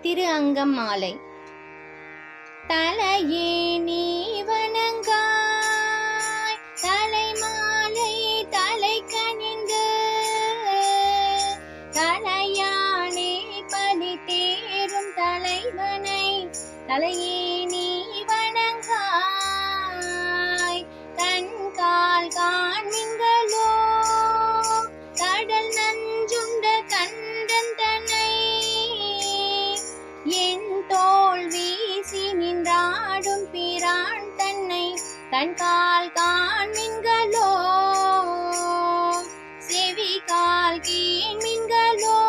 திரு அங்கமாலை. தலையே நீ வணங்காய் தலைமாலை தலை கனிந்து தலையானே பலி தேரும் தலைவனை தலையே நீ வணங்காய். கண் கால் காண்மின்களோ கடல் நஞ்சுண்ட கண்டன் தன்னை என் தோல் வீசி நின்றாடும் பிரான் தன்னை கண்கால் காண்மின்களோ செவி கால் கேண்மின்களோ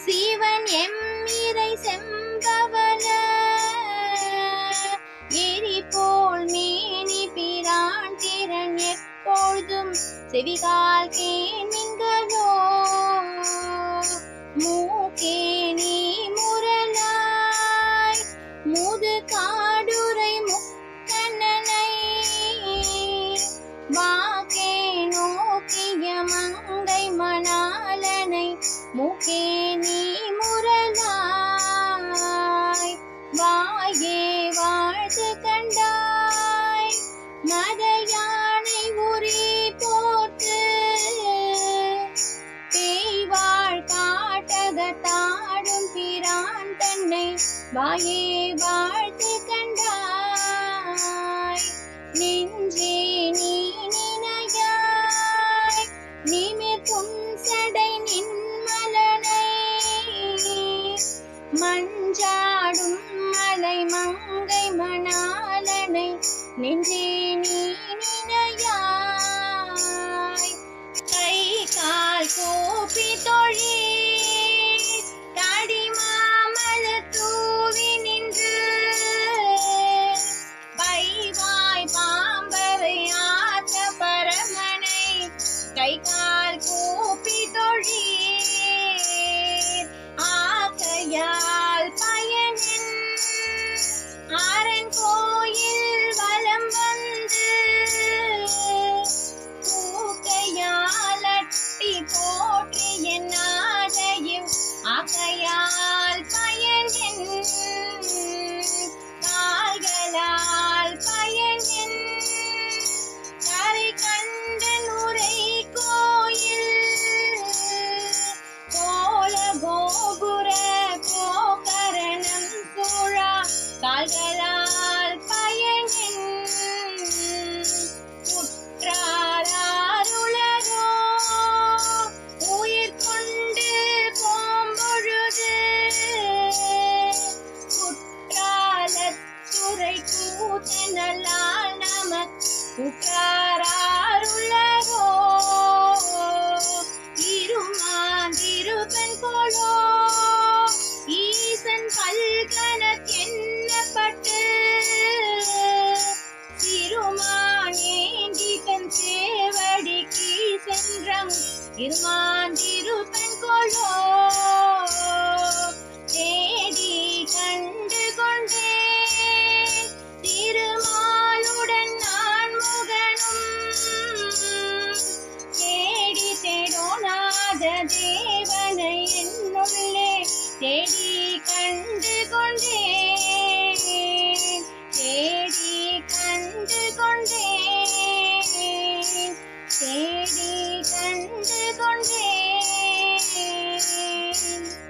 சிவன் எம்மிரை செம்பவள எரி போல் மேனி பிரான் திறன் எப்பொழுதும் செவிகால் கேண்மின்களோ. மூக்கே நீ முரலாய் முது காடுரை முக்கண்ணனை வாக்கே நோக்கிய மங்கை மணாலனை மூக்கே நீ முரலாய் வாயே வாழ்த்து கண்டாய் மத யானை உரி போர்த்து பேய்வாழ் காட்டகத்தாடும் பிரான் தன்னை வாயே வாழ்த்து கண்டாய். நெஞ்சே நீ நினையாய் நிமிர் புன்சடை நின்மலனை மஞ்சாடும் மலை மங்கை மணாலனை நெஞ்சே